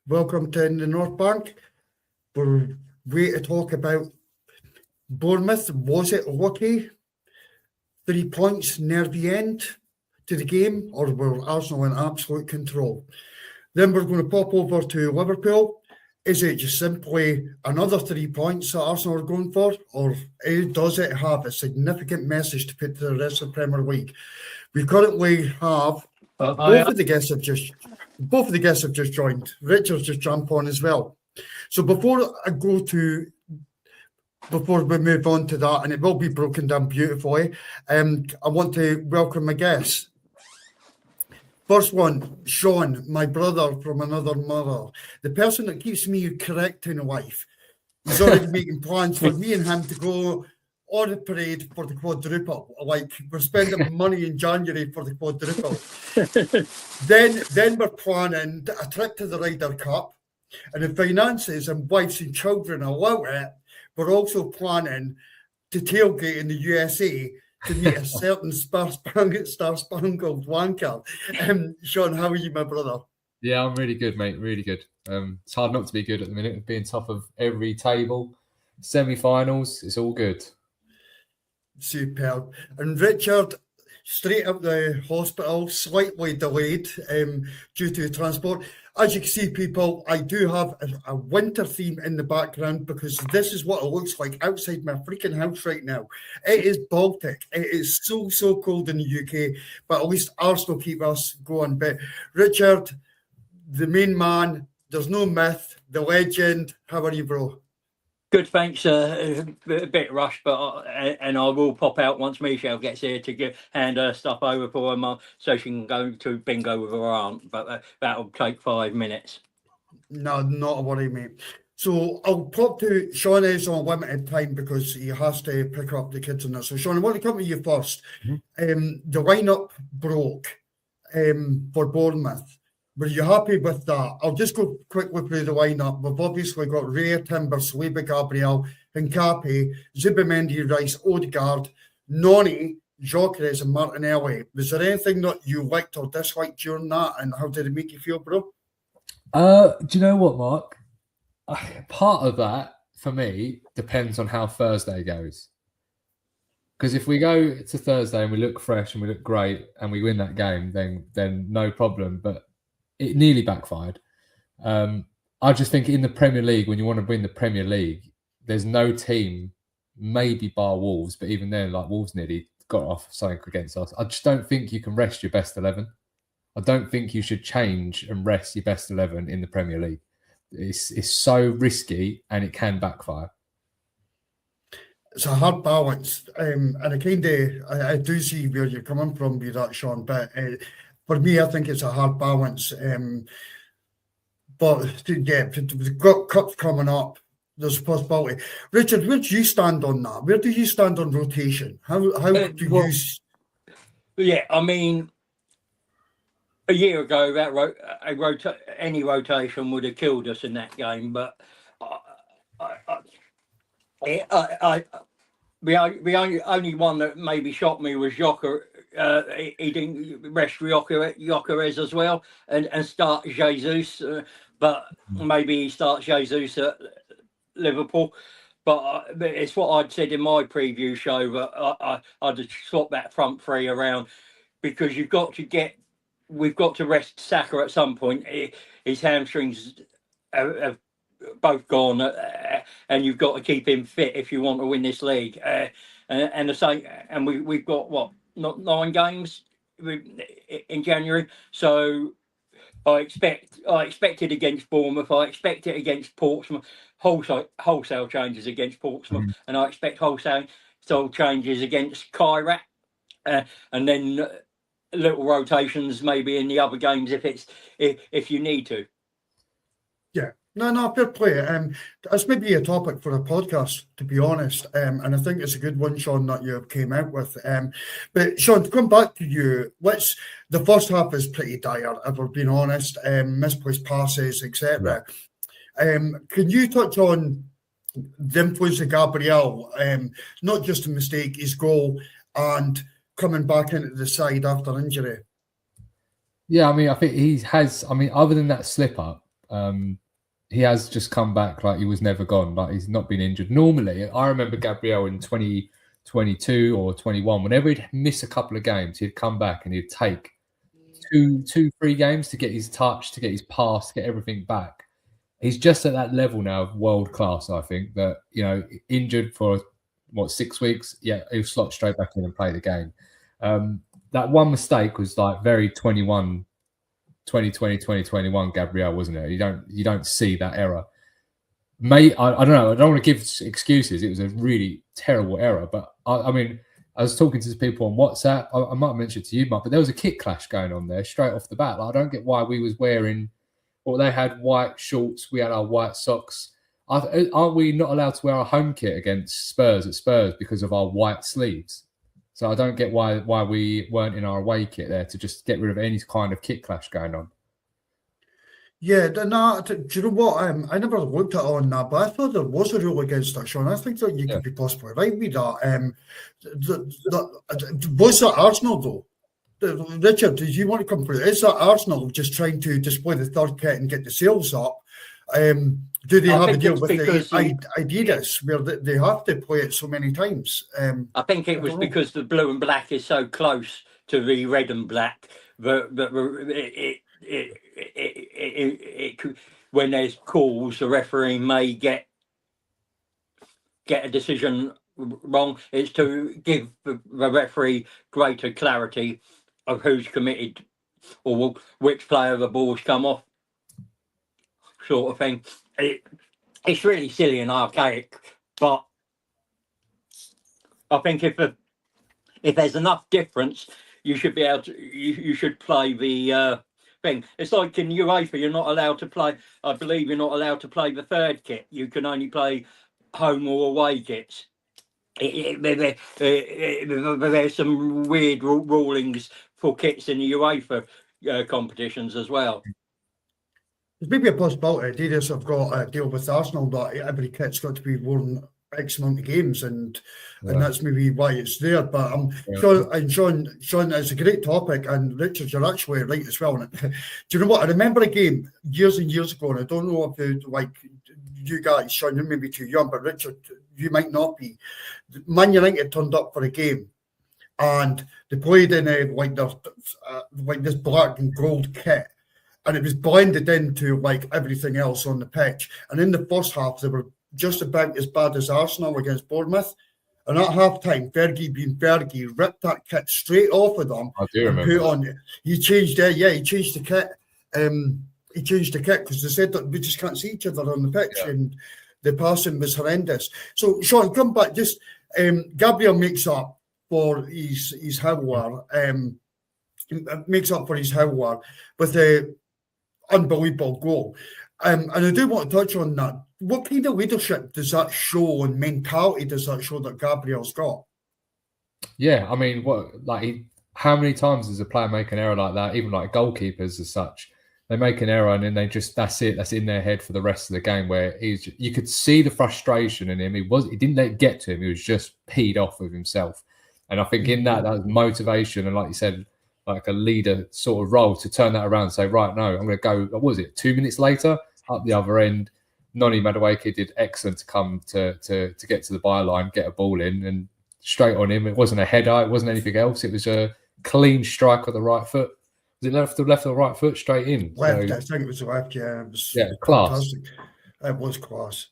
Welcome to the North Bank. We're way to talk about Bournemouth. Was it lucky? 3 points near the end to the game, or were Arsenal in absolute control? Then we're going to pop over to Liverpool. Is it just simply another 3 points that Arsenal are going for, or does it have a significant message to put to the rest of the Premier League? We currently have both of the guests have just joined. Richard's just jumped on as well. So before we move on to that, and it will be broken down beautifully, I want to welcome my guests. First one, Sean, my brother from another mother, the person that keeps me correct in life. He's already making plans for me and him to go on a parade for the quadruple. Like, we're spending money in January for the quadruple. then we're planning a trip to the Ryder Cup, and if finances and wives and children allow it, we're also planning to tailgate in the USA to meet a certain star-spangled wanker. Sean, how are you, my brother? Yeah, I'm really good, mate. Really good. It's hard not to be good at the minute, being top of every table. Semi-finals, it's all good. Superb. And Richard, straight up the hospital, slightly delayed due to transport. As you can see, people, I do have a winter theme in the background because this is what it looks like outside my freaking house right now. It is Baltic. It is so cold in the UK, but at least Arsenal keep us going. But Richard, the main man, there's no myth, the legend. How are you, bro? Good, thanks. A bit rushed, but and I will pop out once Michelle gets here to hand her stuff over for her, so she can go to bingo with her aunt. But that'll take 5 minutes. No, not a worry, mate. So I'll pop to Sean is on limited time because he has to pick up the kids and that. So Sean, I want to come to you first. The lineup broke for Bournemouth. Were you happy with that? I'll just go quickly through the lineup. We've obviously got Ray, Timber, Saliba, Gabriel, Hincapié, Zubimendi, Rice, Odegaard, Noni, Gyökeres and Martinelli. Was there anything that you liked or disliked during that, and how did it make you feel, bro? Do you know what, Mark? Part of that, for me, depends on how Thursday goes. Because if we go to Thursday and we look fresh and we look great and we win that game, then no problem. But it nearly backfired. I just think in the Premier League, when you want to win the Premier League, there's no team, maybe bar Wolves, but even then, like Wolves nearly got off something against us. I just don't think you can rest your best 11. I don't think you should change and rest your best 11 in the Premier League. It's so risky and it can backfire. It's a hard balance. And I do see where you're coming from with that, Sean, but for me, I think it's a hard balance. But yeah, we've got cups coming up. There's a possibility. Richard, where do you stand on that? Where do you stand on rotation? How do you? Yeah, I mean, a year ago, any rotation would have killed us in that game. But the only one that maybe shocked me was Gyökeres. He didn't rest Gyökeres as well and start Jesus, but maybe he starts Jesus at Liverpool. But it's what I'd said in my preview show, that I'd swap that front three around because we've got to rest Saka at some point. His hamstrings have both gone, and you've got to keep him fit if you want to win this league. And the same, and we've got what? Not 9 games in January, so I expected against Bournemouth, I expect it against Portsmouth, wholesale changes against Portsmouth, and I expect wholesale changes against Kairat, and then little rotations maybe in the other games if you need to. Yeah. No, fair play. That's maybe a topic for a podcast, to be honest. And I think it's a good one, Sean, that you came out with. But Sean, to come back to you, the first half is pretty dire, if we're being honest. Misplaced passes, etc. Can you touch on the influence of Gabriel? Not just a mistake, his goal, and coming back into the side after injury. Yeah, I mean, I think he has. I mean, other than that slip up. he has just come back like he was never gone. Like he's not been injured. Normally, I remember Gabriel in 2022 or 21. Whenever he'd miss a couple of games, he'd come back and he'd take 3 games to get his touch, to get his pass, to get everything back. He's just at that level now of world class. I think that, you know, injured for 6 weeks, yeah, he'll slot straight back in and play the game. That one mistake was like very 2020, 2021 Gabriel, wasn't it? You don't see that error. I don't know. I don't want to give excuses. It was a really terrible error. But I mean, I was talking to people on WhatsApp. I might mention it to you, Mark, but there was a kick clash going on there straight off the bat. Like, I don't get why we was wearing, well, they had white shorts. We had our white socks. Aren't we not allowed to wear our home kit against Spurs at Spurs because of our white sleeves? So I don't get why we weren't in our away kit there to just get rid of any kind of kick clash going on. Yeah, no, do you know what? I never looked at it on that, but I thought there was a rule against that, Sean. I think that you could be possibly right with that. Was that Arsenal, though? Richard, did you want to come through? Is that Arsenal just trying to display the third kit and get the sales up? Do they have a deal with the Adidas where they have to play it so many times? I think it was because the blue and black is so close to the red and black that it when there's calls, the referee may get a decision wrong. It's to give the referee greater clarity of who's committed or which player the ball's come off, sort of thing. It's really silly and archaic, but I think if there's enough difference, you should be able to. You should play the thing. It's like in UEFA, you're not allowed to play. I believe you're not allowed to play the third kit. You can only play home or away kits. There's some weird rulings for kits in the UEFA competitions as well. There's maybe a possibility Adidas have got a deal with Arsenal that every kit's got to be worn X amount of games, and that's maybe why it's there. But Sean, it's a great topic, and Richard, you're actually right as well. Do you know what? I remember a game years and years ago, and I don't know if you guys, Sean, you may be too young, but Richard, you might not be. Man United turned up for a game, and they played in this black and gold kit. And it was blended into everything else on the pitch. And in the first half, they were just about as bad as Arsenal against Bournemouth. And at half-time, Fergie being Fergie ripped that kit straight off of them. I do remember. Put on. He changed the kit. He changed the kit because they said that we just can't see each other on the pitch, and the passing was horrendous. So, Sean, come back. Just Gabriel makes up for his howler. Makes up for his howler with a unbelievable goal. And I do want to touch on that. What kind of leadership does that show and mentality does that show that Gabriel's got? Yeah, I mean, how many times does a player make an error like that? Even like goalkeepers as such, they make an error and then that's in their head for the rest of the game. Where you could see the frustration in him. He didn't let it get to him. He was just peed off with himself. And I think in that was motivation and, like you said, like a leader sort of role to turn that around and say, right, no, I'm going to go, what was it, 2 minutes later, up the other end. Noni Madueke did excellent to come to get to the byline, get a ball in and straight on him. It wasn't a header, it wasn't anything else. It was a clean strike with the right foot. Was it left or right foot straight in? Left, I think it was left, yeah. It was class. Fantastic. It was class.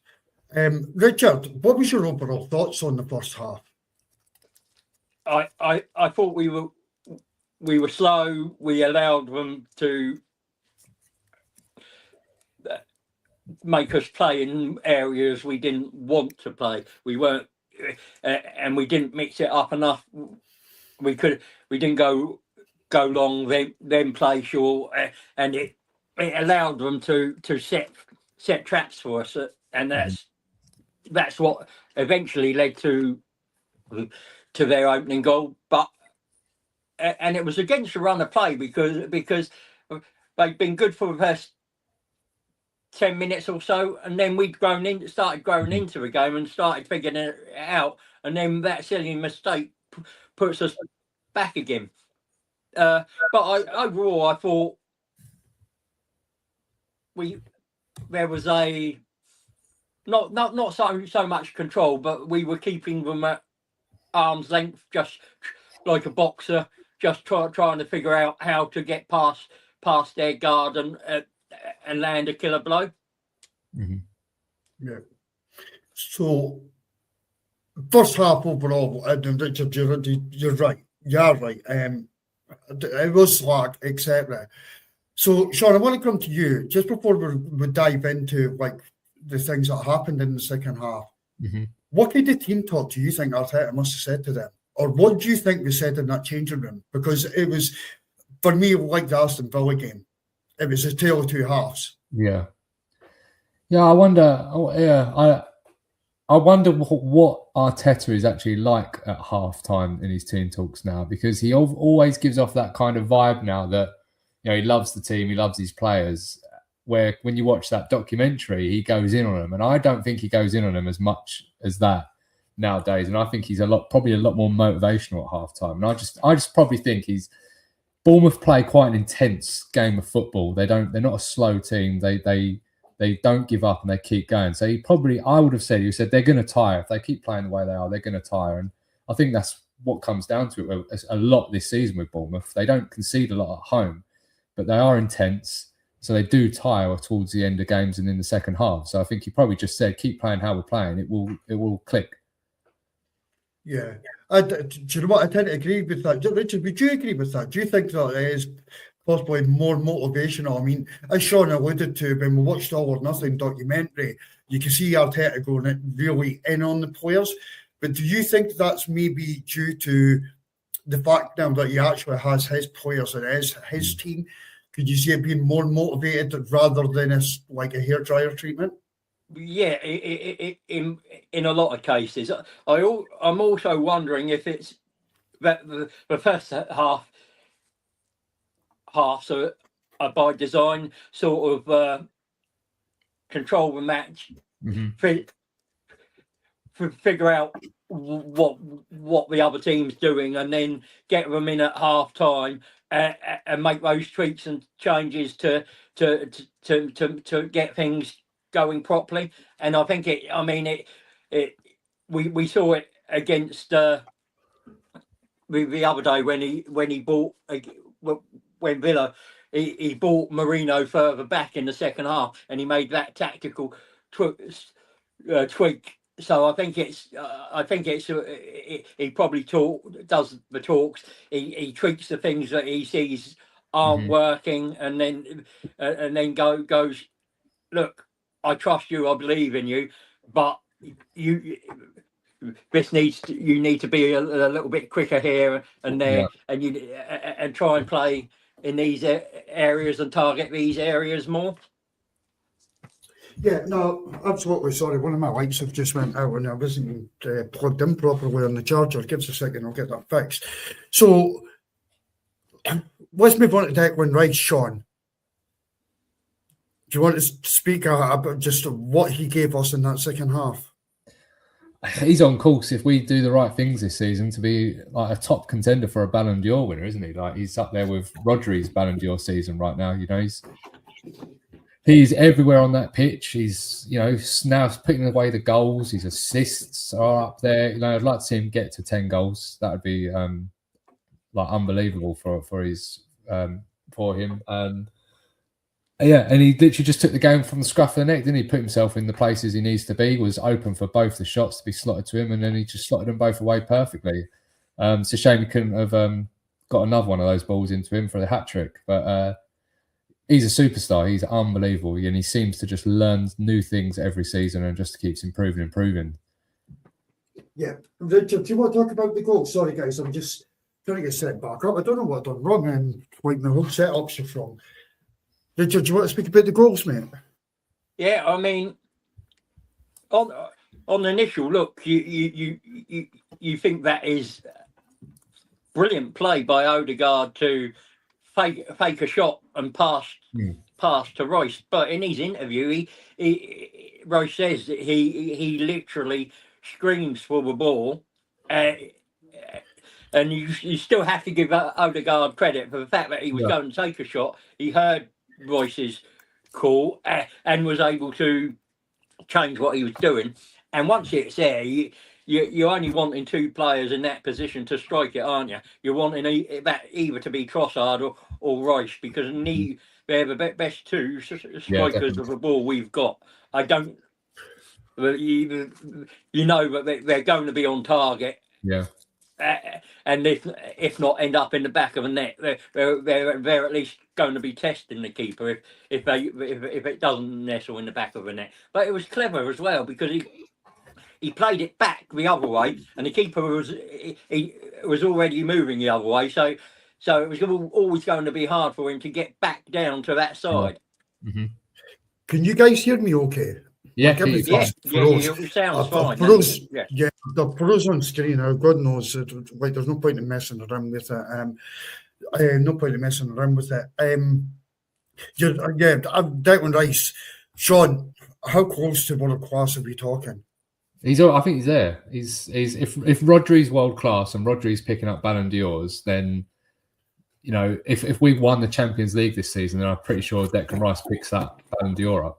Richard, what was your overall thoughts on the first half? I thought we were slow. We allowed them to make us play in areas we didn't want to play. We weren't, and we didn't mix it up enough. We didn't go long, then play short, and it allowed them to set traps for us, and that's what eventually led to their opening goal. And it was against the run of play because they'd been good for the first 10 minutes or so, and then started growing into the game and started figuring it out, and then that silly mistake puts us back again. But overall, I thought we there was a not so much control, but we were keeping them at arm's length, just like a boxer, just trying to figure out how to get past their guard and land a killer blow. Mm-hmm. Yeah. So, first half overall, Richard, you're right. You're right. It was slack, etc. So, Sean, I want to come to you just before we dive into like the things that happened in the second half. Mm-hmm. What kind of team talk do you think Arteta must have said to them? Or what do you think was said in that changing room? Because it was, for me, like the Aston Villa game, it was a tale of two halves. Yeah. Yeah, I wonder. I wonder what Arteta is actually like at halftime in his team talks now, because he always gives off that kind of vibe now that, you know, he loves the team, he loves his players. Where when you watch that documentary, he goes in on them, and I don't think he goes in on them as much as that nowadays. And I think he's probably a lot more motivational at halftime. And I just probably think Bournemouth play quite an intense game of football. They're not a slow team. They don't give up and they keep going. So I would have said, they're going to tire. If they keep playing the way they are, they're going to tire. And I think that's what comes down to it a lot this season with Bournemouth. They don't concede a lot at home, but they are intense. So they do tire towards the end of games and in the second half. So I think he probably just said, keep playing how we're playing. It will click. Yeah. Do you know what? I tend to agree with that. Richard, would you agree with that? Do you think that it is possibly more motivational? I mean, as Sean alluded to, when we watched All or Nothing documentary, you can see Arteta going really in on the players. But do you think that's maybe due to the fact now that he actually has his players and it is his team? Could you see it being more motivated rather than like a hairdryer treatment? Yeah, in a lot of cases. I'm also wondering if it's that the first half so by design sort of control the match, figure out what the other team's doing, and then get them in at half time and make those tweaks and changes to get things going properly. And I think we saw it against the other day when he bought when Villa he bought Marino further back in the second half, and he made that tactical tweak. So I think he probably does the talks. He tweaks the things that he sees aren't working, and then goes, look, I trust you, I believe in you, but you need to be a little bit quicker here and there, and try and play in these areas and target these areas more. Yeah, no, absolutely. Sorry, one of my lights have just went out and I wasn't plugged in properly on the charger. Give us a second, I'll get that fixed. So let's move on to Declan Rice, Sean. Do you want to speak about just what he gave us in that second half? He's on course, if we do the right things this season, to be like a top contender for a Ballon d'Or winner, isn't he? Like, he's up there with Rodri's Ballon d'Or season right now. You know, he's everywhere on that pitch. He's, you know, now putting away the goals. His assists are up there. You know, I'd like to see him get to 10 goals. That would be like unbelievable for him. And yeah, and he literally just took the game from the scruff of the neck, didn't he? Put himself in the places he needs to be, was open for both the shots to be slotted to him, and then he just slotted them both away perfectly. It's a shame he couldn't have got another one of those balls into him for the hat-trick. But he's a superstar. He's unbelievable, and he seems to just learn new things every season and just keeps improving. Yeah. Richard, do you want to talk about the goal? Sorry, guys, I'm just trying to get set back up. I don't know what I've done wrong, and like my whole setup's just wrong. Richard, do you want to speak about the goals, mate? Yeah, I mean, on the initial look, you think that is brilliant play by Odegaard to fake a shot and pass to Royce. But in his interview, Royce says that he literally screams for the ball, and you still have to give Odegaard credit for the fact that he was going to take a shot. He heard Royce's cool, and was able to change what he was doing. And once it's there, you're only wanting two players in that position to strike it, aren't you? You're wanting that either to be Trossard or Rice, because they're the best two strikers of the ball we've got. I don't. You know that they're going to be on target. Yeah. And if not, end up in the back of the net. They're at least going to be testing the keeper if it doesn't nestle in the back of the net. But it was clever as well, because he played it back the other way, and the keeper was already moving the other way. So it was always going to be hard for him to get back down to that side. Mm-hmm. Can you guys hear me okay? Yeah, it sounds fine. Yeah, the pros on screen, God knows, like, there's no point in messing around with it. No point in messing around with it. Declan Rice. Sean, how close to world class are we talking? I think he's there. He's if Rodri's world class and Rodri's picking up Ballon d'Ors, then if we've won the Champions League this season, then I'm pretty sure Declan Rice picks up Ballon d'Or up.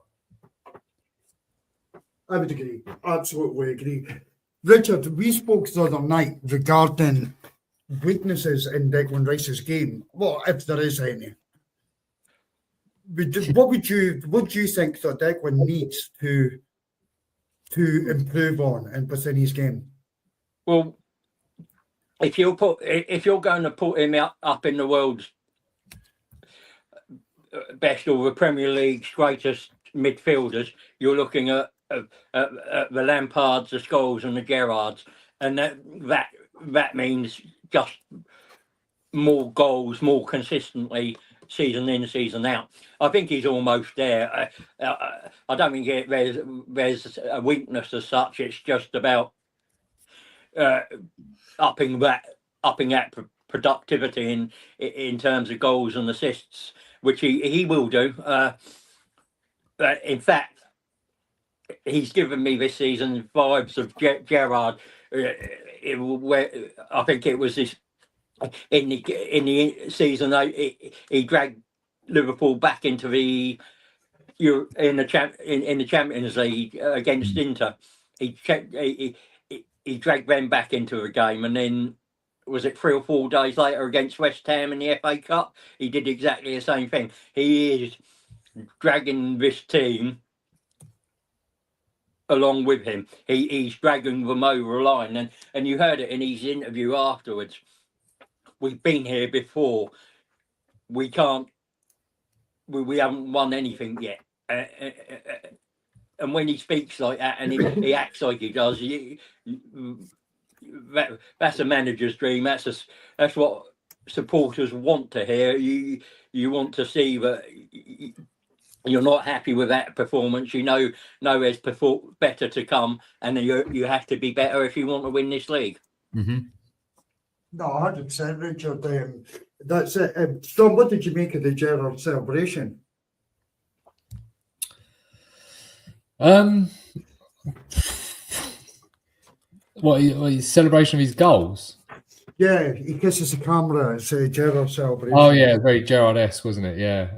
I would agree. Absolutely agree. Richard, we spoke the other night regarding weaknesses in Declan Rice's game. Well, if there is any. What do you think that Declan needs to improve on and within his game? Well, if you're going to put him up in the world's best or the Premier League's greatest midfielders, you're looking at the Lampards, the Scholes, and the Gerrards, and that means just more goals, more consistently, season in, season out. I think he's almost there. I don't think there's a weakness as such. It's just about upping that productivity in terms of goals and assists, which he will do. In fact, he's given me this season vibes of Gerrard. I think it was this in the season he dragged Liverpool back into the Champions League against Inter. He dragged them back into the game, and then was it 3 or 4 days later against West Ham in the FA Cup? He did exactly the same thing. He is dragging this team along with him. He's dragging them over the line, and you heard it in his interview afterwards. We've been here before. We haven't won anything yet. And when he speaks like that and he acts like he does, that's a manager's dream. That's what supporters want to hear. You want to see that you're not happy with that performance. You know there's better to come, and you have to be better if you want to win this league. Mm-hmm. No, 100%, Richard. That's it. John, what did you make of the Gerrard celebration? His celebration of his goals? Yeah, he kisses the camera. It's a Gerrard celebration. Oh yeah, very Gerrard-esque, wasn't it? Yeah.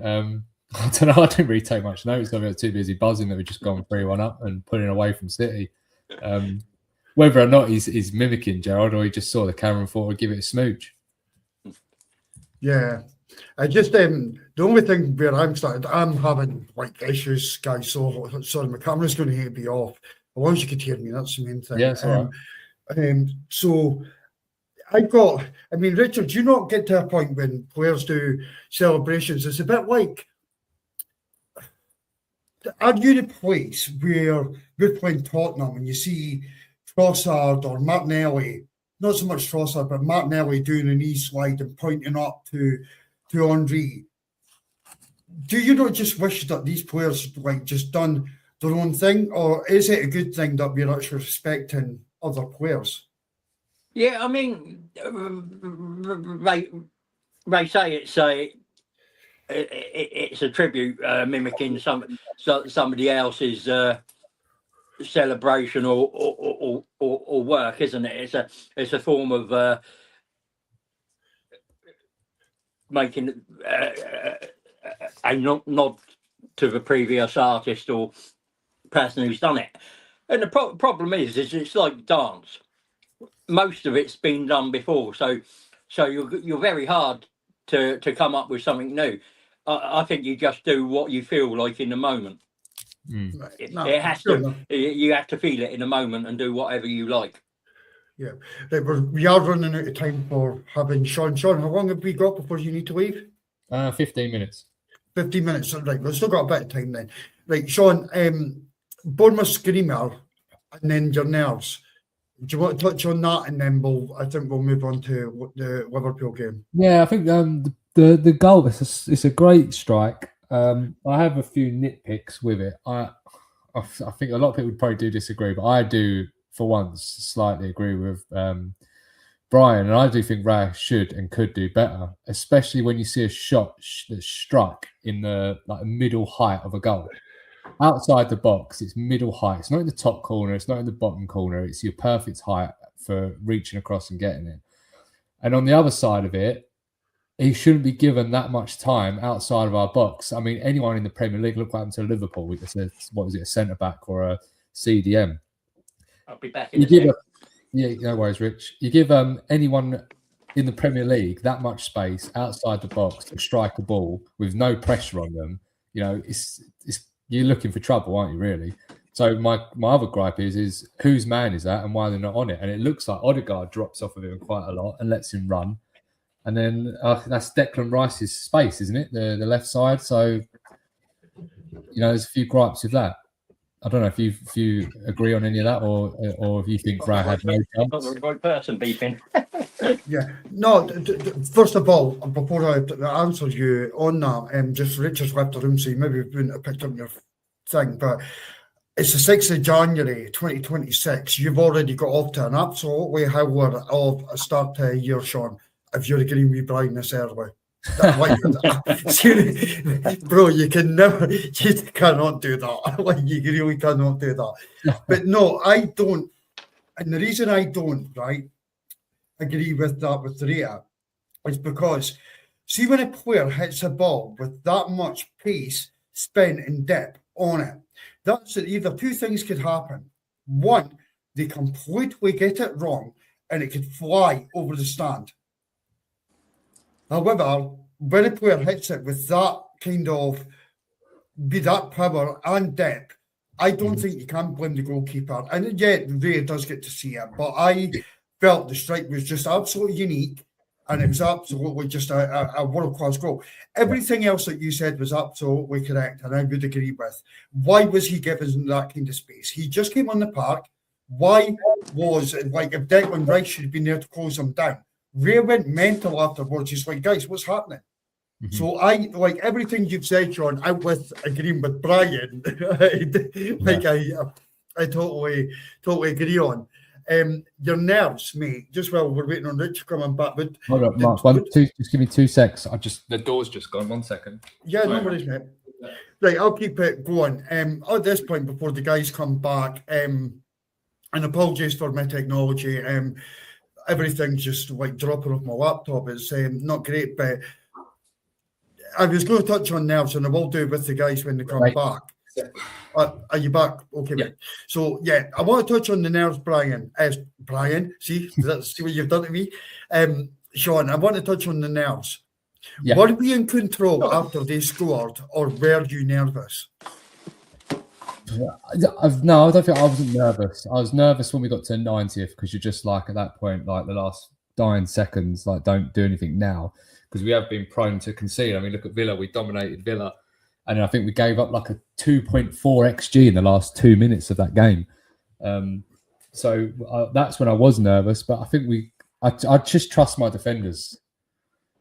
I don't know. I didn't really take much notice of it. I was too busy buzzing that we'd just gone 3-1 up and pulling away from City. Whether or not he's mimicking Gerrard or he just saw the camera and thought, I'd give it a smooch. Yeah. I just the only thing where I'm having like issues, guys. So sorry, my camera's going to be off. As long as you could hear me, that's the main thing. Yeah, all right. So Richard, do you not get to a point when players do celebrations? It's a bit like, are you the place where we're playing Tottenham and you see Trossard or Martinelli, not so much Trossard, but Martinelli doing a knee slide and pointing up to Henry? Do you not just wish that these players just done their own thing, or is it a good thing that we're actually respecting other players? Yeah, I mean, they say it's a tribute, mimicking somebody else's celebration or work, isn't it? It's a form of making a nod to the previous artist or person who's done it. And the problem is it's like dance. Most of it's been done before, so you're very hard to come up with something new. I think you just do what you feel like in the moment. It has to. You have to feel it in the moment and do whatever you like. Yeah, right, we are running out of time for having Sean. Sean, how long have we got before you need to leave? 15 minutes. 15 minutes, right, we've still got a bit of time then. Right, Sean, Bournemouth Screamer and then your nerves. Do you want to touch on that, and then I think we'll move on to the Liverpool game? Yeah, I think the goal, it's a great strike. I have a few nitpicks with it. I think a lot of people probably do disagree, but I do, for once, slightly agree with Brian, and I do think Raya should and could do better, especially when you see a shot that's struck in the middle height of a goal. Outside the box, it's middle height. It's not in the top corner. It's not in the bottom corner. It's your perfect height for reaching across and getting it. And on the other side of it, he shouldn't be given that much time outside of our box. I mean, anyone in the Premier League, look what happened to Liverpool. It's a centre-back or a CDM. I'll be back in a second. Yeah, no worries, Rich. You give anyone in the Premier League that much space outside the box to strike a ball with no pressure on them, it's you're looking for trouble, aren't you, really? So my other gripe is whose man is that and why they're not on it? And it looks like Odegaard drops off of him quite a lot and lets him run. And then that's Declan Rice's space, isn't it? The left side. So, there's a few gripes with that. I don't know if you agree on any of that, or if you think Raya had no chance. Not the right person beeping. Yeah, no. First of all, before I answer you on that, just Richard's left the room, so you maybe wouldn't have picked up your thing, but it's the 6th of January 2026. You've already got off to an absolutely howler of a start to a year, Sean, if you're agreeing with Brian this early. Bro, you cannot do that. You really cannot do that. But no, I don't. And the reason I don't, right, agree with that with Raya is because, see, when a player hits a ball with that much pace, spin and dip on it, that's either two things could happen. One, they completely get it wrong and it could fly over the stand. However, when a player hits it with that kind of, be that power and depth, I don't think you can blame the goalkeeper. And yet, Ray does get to see it. But I felt the strike was just absolutely unique, and it was absolutely just a world-class goal. Everything else that you said was absolutely correct, and I would agree with. Why was he given that kind of space? He just came on the park. Why was, if Declan Rice should have been there to close him down? Ray went mental afterwards. He's like, guys, what's happening? Mm-hmm. So I like everything you've said, Sean. I was agreeing with Brian. I totally agree on. Your nerves, mate. Just while we're waiting on Rich coming back. But hold up, Mark. Just give me 2 seconds. The door's just gone. 1 second. Yeah, no worries, mate. Right, I'll keep it going. At this point, before the guys come back, and apologies for my technology. Everything's just like dropping off my laptop. It's not great, but I was going to touch on nerves, and I will do with the guys when they come back. Are you back? Okay, yeah. So yeah, I want to touch on the nerves, Brian. Brian, see what you've done to me, Sean. I want to touch on the nerves. Yeah. Were we in control after they scored, or were you nervous? No, I don't think I wasn't nervous. I was nervous when we got to 90th because you're just like at that point, like the last dying seconds, like don't do anything now because we have been prone to concede. I mean, look at Villa. We dominated Villa, and I think we gave up like a 2.4 XG in the last 2 minutes of that game. So that's when I was nervous. But I think I just trust my defenders.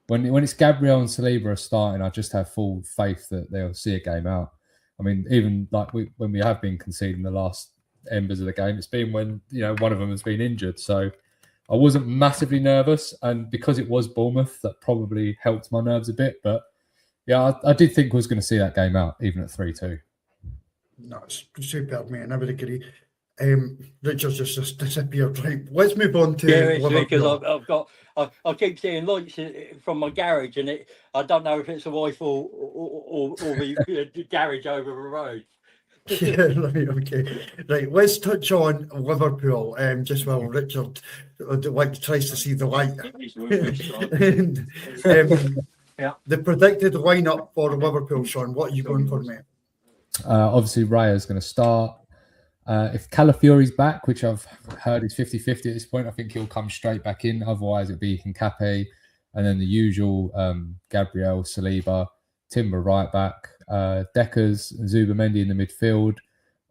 When it's Gabriel and Saliba are starting, I just have full faith that they'll see a game out. I mean, even like when we have been conceding the last embers of the game, it's been when one of them has been injured. So I wasn't massively nervous, and because it was Bournemouth, that probably helped my nerves a bit. But yeah, I did think I was going to see that game out, even at 3-2. No, it's superb, mate. I would agree. Richard's just disappeared. Right, let's move on to Yeah, it's Liverpool. because I keep seeing lights from my garage, and I don't know if it's the wife or the garage over the road. Yeah, right, okay. Right, let's touch on Liverpool. Just while Richard tries to see the light. And, Yeah. the predicted lineup for Liverpool, Sean. What are you going for, mate? Obviously, Raya's going to start. If Calafiori's back, which I've heard is 50-50 at this point, I think he'll come straight back in. Otherwise, it'll be Hincapié, and then the usual Gabriel, Saliba, Timber right back, Deckers, Zubamendi in the midfield,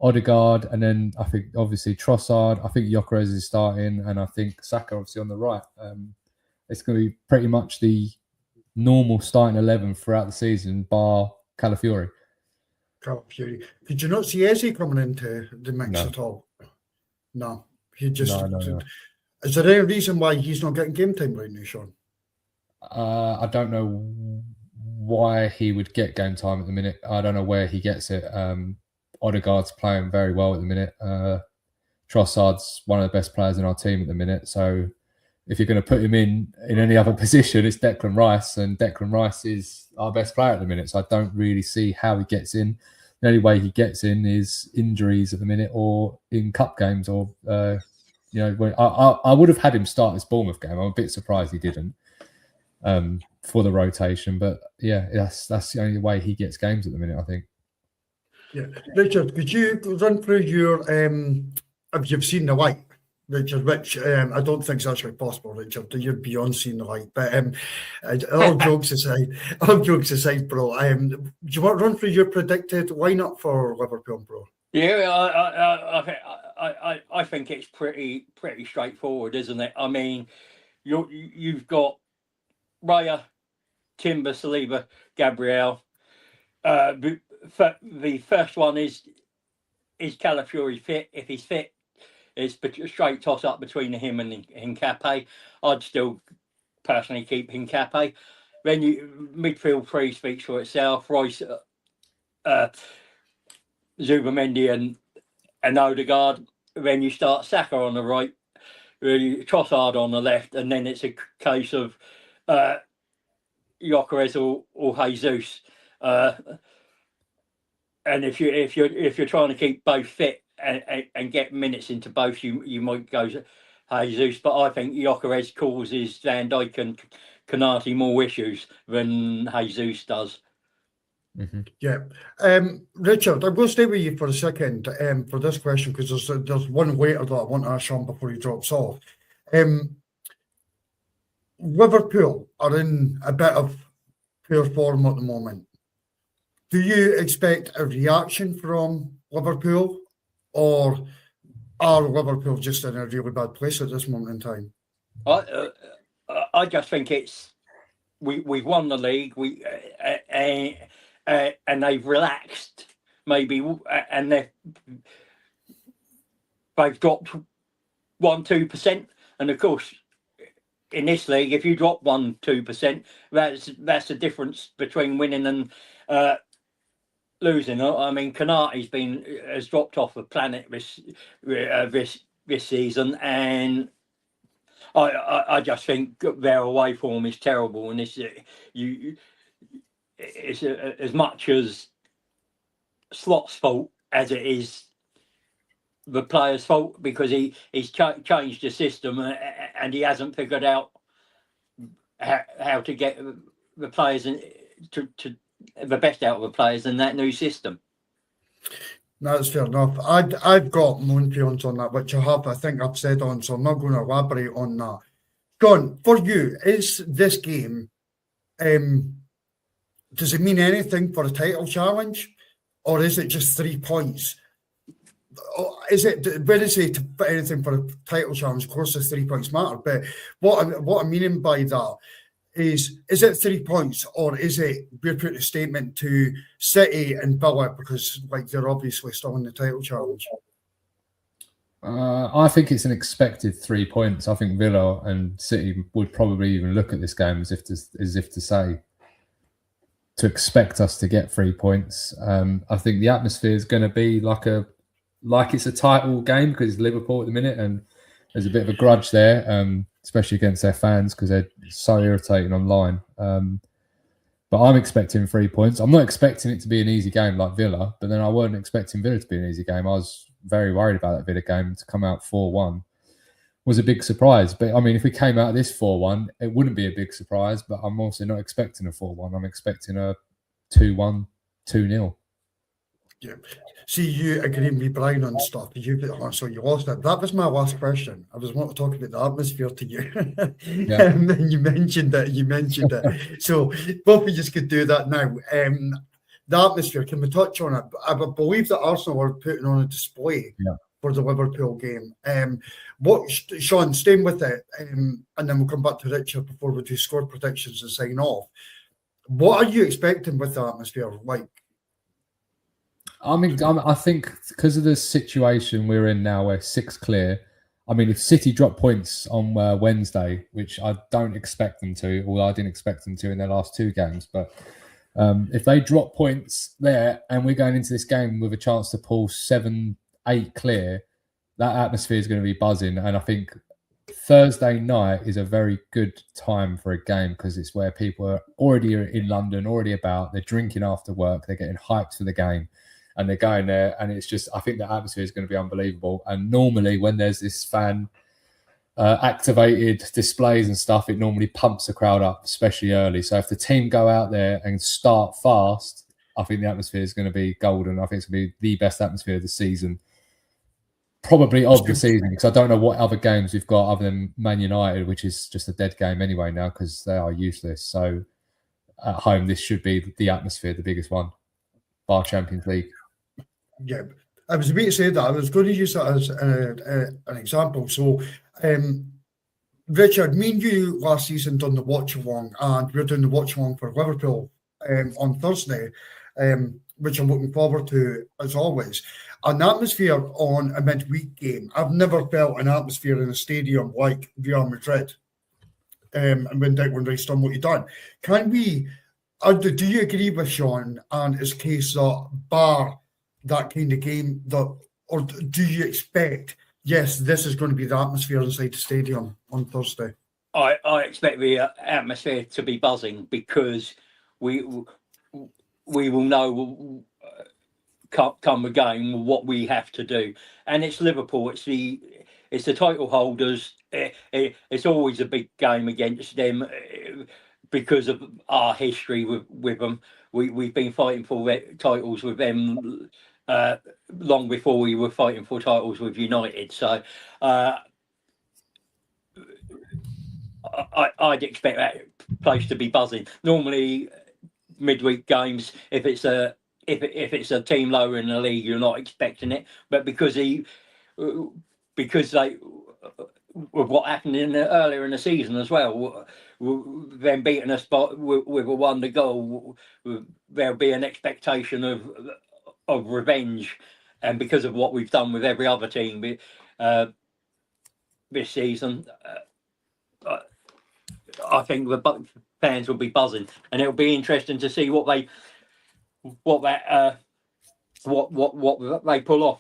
Odegaard, and then I think obviously Trossard. I think Gyökeres is starting, and I think Saka obviously on the right. It's going to be pretty much the normal starting 11 throughout the season, bar Calafiori. Calafiori. Did you not see Eze coming into the mix at all? No. He just. No. Is there any reason why he's not getting game time right now, Sean? I don't know why he would get game time at the minute. I don't know where he gets it. Odegaard's playing very well at the minute. Trossard's one of the best players in our team at the minute. So if you're going to put him in any other position, it's Declan Rice, and Declan Rice is our best player at the minute. So I don't really see how he gets in. The only way he gets in is injuries at the minute, or in cup games, or I would have had him start this Bournemouth game. I'm a bit surprised he didn't for the rotation, but yeah, that's the only way he gets games at the minute, I think. Yeah, Richard, could you run through your if you've seen the light, Richard? Which I don't think is actually possible, Richard. You're beyond seeing the light. But all jokes aside, bro. Do you want to run through your predicted lineup for Liverpool, bro? Yeah, I think it's pretty straightforward, isn't it? I mean, you've got Raya, Timber, Saliba, Gabriel. The first one is Calafiori fit? If he's fit, it's a straight toss up between him and Hincapié. I'd still personally keep Hincapié. Then midfield three speaks for itself. Rice, Zubamendi and Odegaard. Then you start Saka on the right, Trossard on the left, and then it's a case of Gyökeres or Jesus. And if you're trying to keep both fit and get minutes into both, you might go Jesus. But I think Gyökeres causes Van Dijk and Konate more issues than Jesus does. Mm-hmm. Yeah, Richard, I'm going to stay with you for a second for this question, because there's one waiter that I want to ask Sean before he drops off. Liverpool are in a bit of poor form at the moment. Do you expect a reaction from Liverpool, or are Liverpool just in a really bad place at this moment in time? I just think we've won the league. And they've relaxed maybe, and they've dropped 1-2%. And of course, in this league, if you drop 1-2%, that's the difference between winning and losing. I mean, Konate has dropped off the planet this season, and I just think their away form is terrible, and it's as much as Slot's fault as it is the players' fault, because he's changed the system and he hasn't figured out how to get the players to the best out of the players in that new system. No, that's fair enough. I've got moon on that, which I think I've said on, so I'm not going to elaborate on that. John, for you, is this game, does it mean anything for a title challenge, or is it just 3 points? Where is it anything for a title challenge? Of course, the 3 points matter, but what I'm meaning by that is it 3 points, or is it we're putting a statement to City and Villa because they're obviously still in the title challenge? I think it's an expected 3 points. I think Villa and City would probably even look at this game as if to say, to expect us to get 3 points. I think the atmosphere is going to be like a like it's a title game because it's Liverpool at the minute, and there's a bit of a grudge there, especially against their fans because they're so irritating online. But I'm expecting 3 points. I'm not expecting it to be an easy game like Villa, but then I wasn't expecting Villa to be an easy game. I was very worried about that Villa game to come out 4-1. Was a big surprise. But I mean, if we came out of this 4-1, it wouldn't be a big surprise, but I'm also not expecting a 4-1. I'm expecting a 2-1, 2-0. Yeah. See, you agreeing with Brian on stuff. So you lost it. That was my last question. I was wanting to talk about the atmosphere to you. Yeah. And you mentioned it. So both of you could do that now. The atmosphere, can we touch on it? I believe that Arsenal are putting on a display for the Liverpool game. Sean, staying with it, and then we'll come back to Richard before we do score predictions and sign off. What are you expecting with the atmosphere? Like, I mean, I think because of the situation we're in now, we're 6 clear. I mean, if City drop points on Wednesday, which I don't expect them to, although I didn't expect them to in their last 2 games, but if they drop points there and we're going into this game with a chance to pull 7, 8 clear, that atmosphere is going to be buzzing. And I think Thursday night is a very good time for a game because it's where people are already in London, already about, they're drinking after work, they're getting hyped for the game. And they're going there, and it's just, I think the atmosphere is going to be unbelievable. And normally when there's this fan activated displays and stuff, it normally pumps the crowd up, especially early. So if the team go out there and start fast, I think the atmosphere is going to be golden. I think it's going to be the best atmosphere of the season. Probably of the season, because I don't know what other games we've got other than Man United, which is just a dead game anyway now because they are useless. So at home, this should be the atmosphere, the biggest one, bar Champions League. Yeah, I was about to say that. I was going to use that as an example. So, Richard, me and you last season done the watch along, and we're doing the watch along for Liverpool on Thursday, which I'm looking forward to as always. An atmosphere on a midweek game. I've never felt an atmosphere in a stadium like Real Madrid. And when Rice done what he done. Can we? Do you agree with Sean and his case that bar that kind of game, or do you expect, yes, this is going to be the atmosphere inside the stadium on Thursday? I expect the atmosphere to be buzzing because we will know come the game what we have to do, and it's Liverpool. It's the title holders. It's always a big game against them because of our history with them. We've been fighting for titles with them long before we were fighting for titles with United. So I'd expect that place to be buzzing. Normally, midweek games, if it's a team lower in the league, you're not expecting it. But because they with what happened earlier in the season as well, them beating us with a wonder goal, there'll be an expectation of revenge, and because of what we've done with every other team this season, I think the fans will be buzzing, and it'll be interesting to see what they pull off.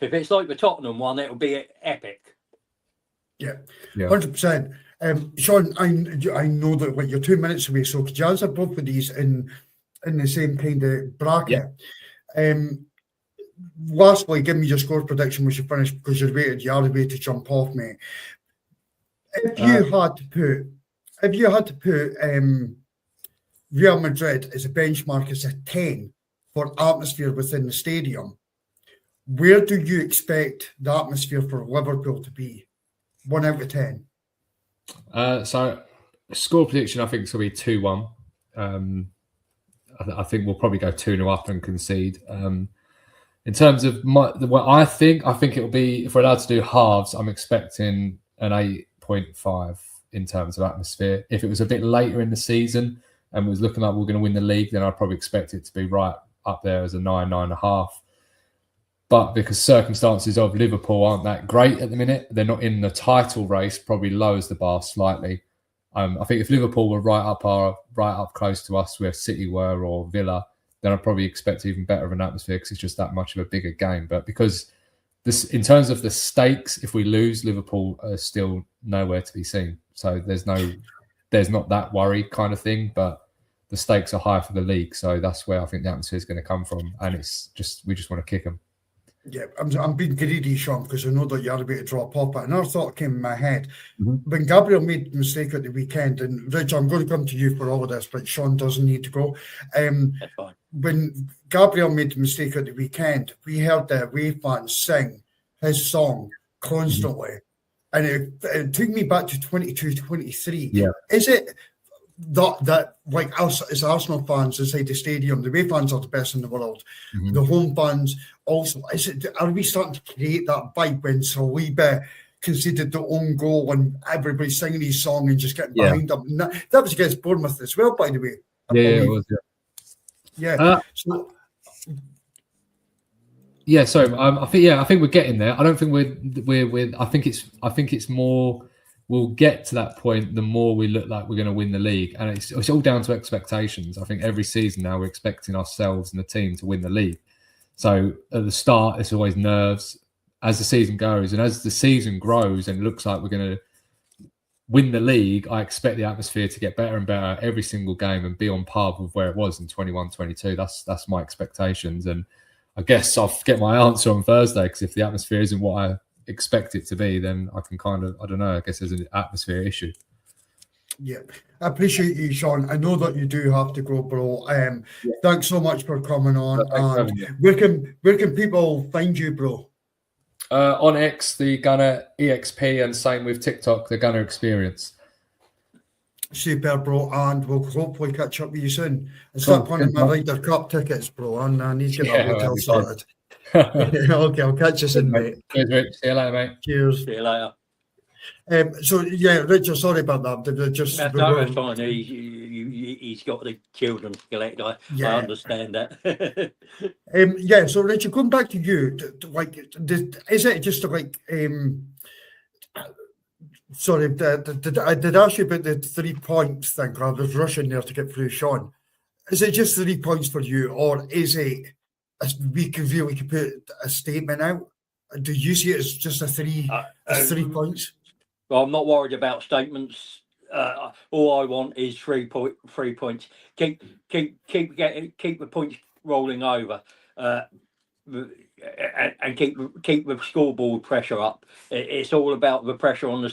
If it's like the Tottenham one, it'll be epic. Yeah, 100%. Sean, I know that you're 2 minutes away, so could you answer both of these in the same kind of bracket? Yeah. Lastly, give me your score prediction when you finish, because you're ready to jump off, mate. If you had to put Real Madrid as a benchmark as a 10 for atmosphere within the stadium, where do you expect the atmosphere for Liverpool to be? 1 out of 10. So, score prediction, I think it's going to be 2-1. I think we'll probably go 2-0 up and concede. In terms of what I think it'll be, if we're allowed to do halves, I'm expecting an 8.5 in terms of atmosphere. If it was a bit later in the season and it was looking like we're going to win the league, then I'd probably expect it to be right up there as a 9, 9.5. But because circumstances of Liverpool aren't that great at the minute, they're not in the title race, probably lowers the bar slightly. I think if Liverpool were right up close to us where City were or Villa, then I'd probably expect even better of an atmosphere because it's just that much of a bigger game. But because this in terms of the stakes, if we lose, Liverpool are still nowhere to be seen. So there's not that worry kind of thing, but the stakes are high for the league. So that's where I think the atmosphere is going to come from. And we just want to kick them. Yeah, I'm being greedy, Sean, because I know that you're about to drop off. But another thought came in my head. When Gabriel made the mistake at the weekend, and Rich, I'm going to come to you for all of this, but Sean doesn't need to go. That's fine. When Gabriel made the mistake at the weekend, we heard the away fans sing his song constantly. And it took me back to 22, 23. Yeah. Is it that like us as Arsenal fans inside the stadium, the away fans are the best in the world. The home fans also. Are we starting to create that vibe when Saliba conceded the own goal and everybody's singing his song and just getting behind him? And that was against Bournemouth as well, by the way. It was. Yeah. I think we're getting there. I don't think we're. I think it's more. We'll get to that point the more we look like we're going to win the league, and it's all down to expectations. I think every season now we're expecting ourselves and the team to win the league. So at the start, it's always nerves. As the season goes and as the season grows and it looks like we're going to win the league, I expect the atmosphere to get better and better every single game and be on par with where it was in 21-22. That's my expectations, and I guess I'll get my answer on Thursday, because if the atmosphere isn't what I expect it to be, then I can I don't know, I guess there's an atmosphere issue. Yeah, I appreciate you, Sean. I know that you do have to go, bro. Thanks so much for coming on. And where can people find you, bro? On X, the Gunner EXP, and same with TikTok, the Gunner Experience. Super, bro, and we'll hopefully catch up with you soon. And start planning my Ryder Cup tickets, bro, and I need to get that hotel sorted. Okay, I'll catch you soon, mate. Cheers, Rich. See you later, mate. Cheers. See you later. So yeah, Richard, sorry about that. No, it's fine. He's got the children to collect. I understand that. Yeah. So Richard, going back to you, is it just like sorry, I did ask you about the 3 points thing. I was rushing there to get through, Sean. Is it just 3 points for you, or is it? We could put a statement out. Do you see it as just a 3 points? Well, I'm not worried about statements. All I want is 3 points. Keep the points rolling over, and keep the scoreboard pressure up. It's all about the pressure on the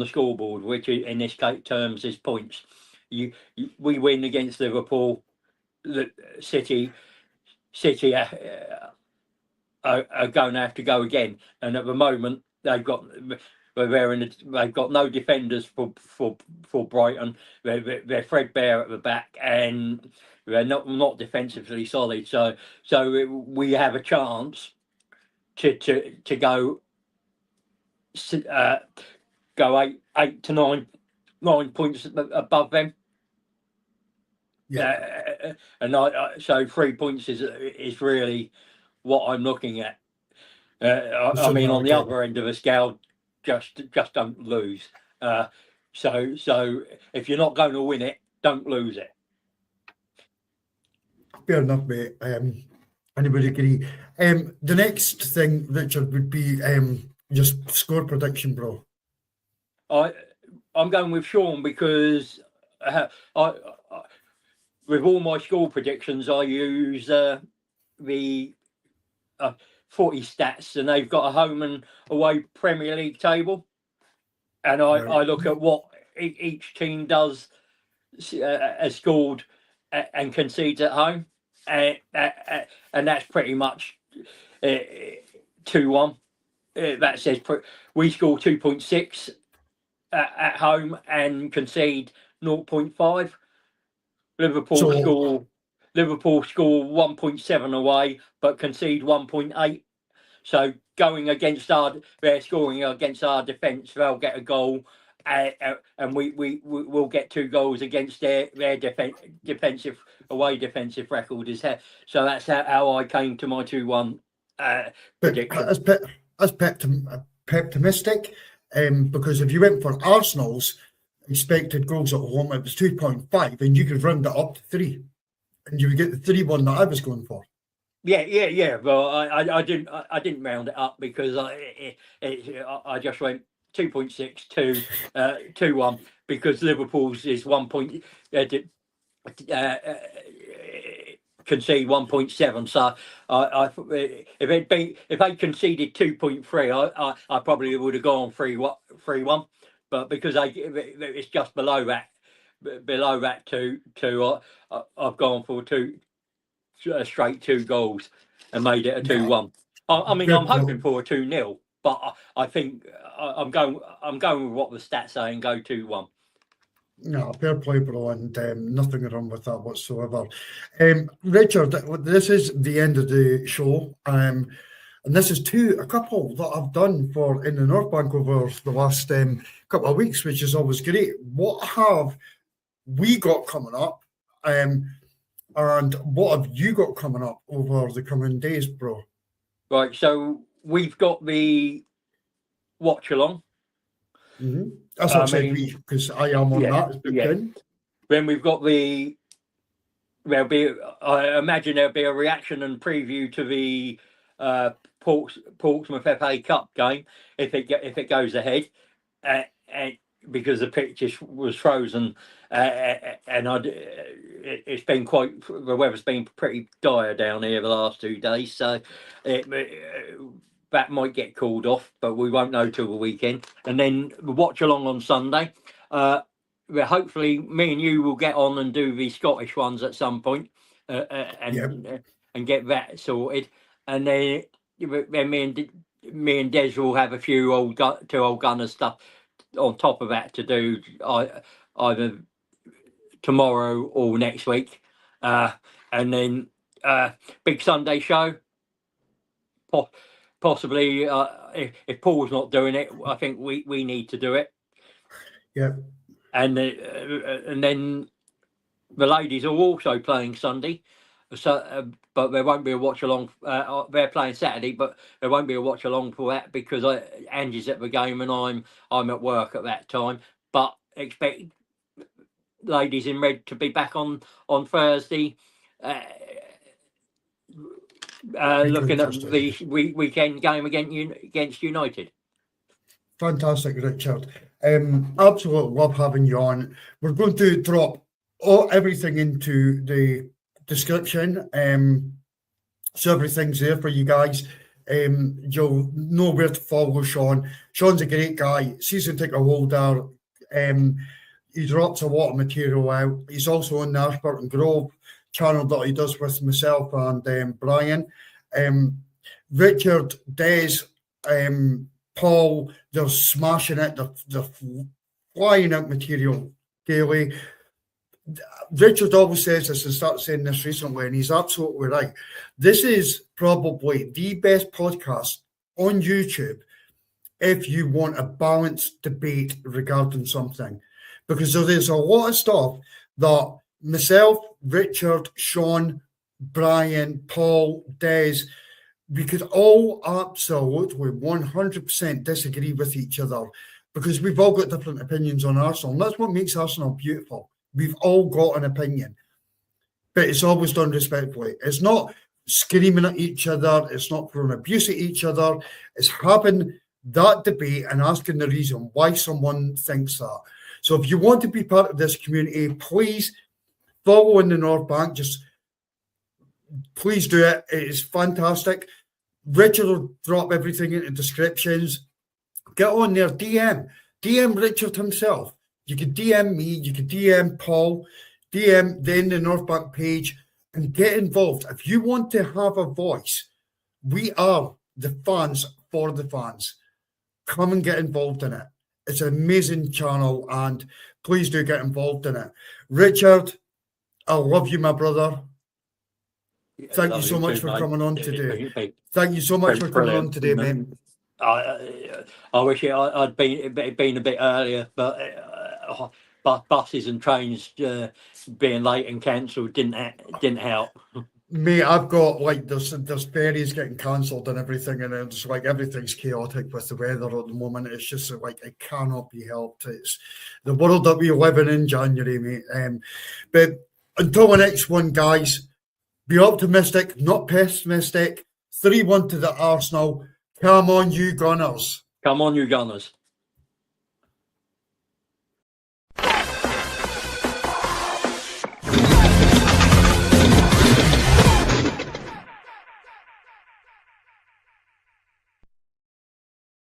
scoreboard, which in this case terms is points. We win against Liverpool. The City are going to have to go again, and at the moment they've got no defenders for Brighton. They're threadbare at the back, and they're not defensively solid. So we have a chance to go 8 to 9 points above them. Yeah, and so 3 points is really what I'm looking at. I mean, on the other end of the scale, just don't lose. So if you're not going to win it, don't lose it. Fair enough, mate. Anybody agree? The next thing, Richard, would be just score prediction, bro. I'm going with Sean because with all my score predictions, I use the 40 stats, and they've got a home and away Premier League table, and I look at what each team does, has scored and concedes at home, and that's pretty much 2-1. That says we score 2.6 at home and concede 0.5. Liverpool score 1.7 away, but concede 1.8. So going against they're scoring against our defence, they'll get a goal, and we will get 2 goals against their defensive record is here. So that's how I came to my 2-1 prediction. As pessimistic, because if you went for Arsenal's expected goals at home, it was 2.5, and you could round it up to 3, and you would get the 3-1 that I was going for. Yeah. Well, I didn't round it up because I just went 2.6 2-1 because Liverpool's is 1 point. Concede 1.7. So if they conceded 2.3, I probably would have gone 3-1. But because it's just below that two, I've gone for straight 2 goals and made it a 2-1. I mean, I'm hoping for a 2-0, but I think I'm going with what the stats say and go 2-1. No, fair play, bro, and nothing wrong with that whatsoever. Richard, this is the end of the show, and this is a couple that I've done for in the North Bank over the last couple of weeks, which is always great. What have we got coming up, and what have you got coming up over the coming days, bro? Right, so we've got the watch along. Mm-hmm. As I said, because I am on that. Yeah. Then we've got I imagine there'll be a reaction and preview to the Portsmouth FA Cup game if it goes ahead, and because the pitch was frozen, and it's been the weather's been pretty dire down here the last 2 days, so that might get called off, but we won't know till the weekend. And then the watch along on Sunday. Hopefully, me and you will get on and do the Scottish ones at some point, and get that sorted. And then me and Des will have a few two old gunners stuff on top of that to do either tomorrow or next week. And then big Sunday show. Possibly, if Paul's not doing it, I think we need to do it. Yeah. And then the ladies are also playing Sunday, so but there won't be a watch along. They're playing Saturday, but there won't be a watch along for that because Angie's at the game and I'm at work at that time. But expect ladies in red to be back on Thursday. Looking at the weekend game against United. Fantastic, Richard. Absolutely love having you on. We're going to drop everything into the description. So everything's there for you guys. You'll know where to follow Sean. Sean's a great guy, season ticket holder. He drops a lot of material out. He's also on the Ashburton Grove channel that he does with myself and Brian. Richard, Des, Paul, they're smashing it. They're flying out material daily. Richard always says this and started saying this recently, and he's absolutely right. This is probably the best podcast on YouTube if you want a balanced debate regarding something. Because there's a lot of stuff that myself, Richard, Sean, Brian, Paul, Des, we could all absolutely 100% disagree with each other because we've all got different opinions on Arsenal. And that's what makes Arsenal beautiful. We've all got an opinion, but it's always done respectfully. It's not screaming at each other. It's not throwing abuse at each other. It's having that debate and asking the reason why someone thinks that. So if you want to be part of this community, please follow in the North Bank. Just please do it. It is fantastic. Richard will drop everything into descriptions. Get on there, DM Richard himself. You can DM me, you can DM Paul, DM then the North Bank page and get involved. If you want to have a voice, we are the fans for the fans. Come and get involved in it. It's an amazing channel and please do get involved in it. Richard, I love you, my brother. Thank you so much for coming on today. Thank you so much for coming on today, mate. I wish I'd been a bit earlier, but buses and trains being late and cancelled didn't help. Mate, I've got there's ferries getting cancelled and everything, and it's like everything's chaotic with the weather at the moment. It's just like it cannot be helped. It's the world that we live in January, mate. But until the next one, guys, Be optimistic, not pessimistic. 3-1 to the Arsenal. Come on, you Gunners. Come on, you Gunners.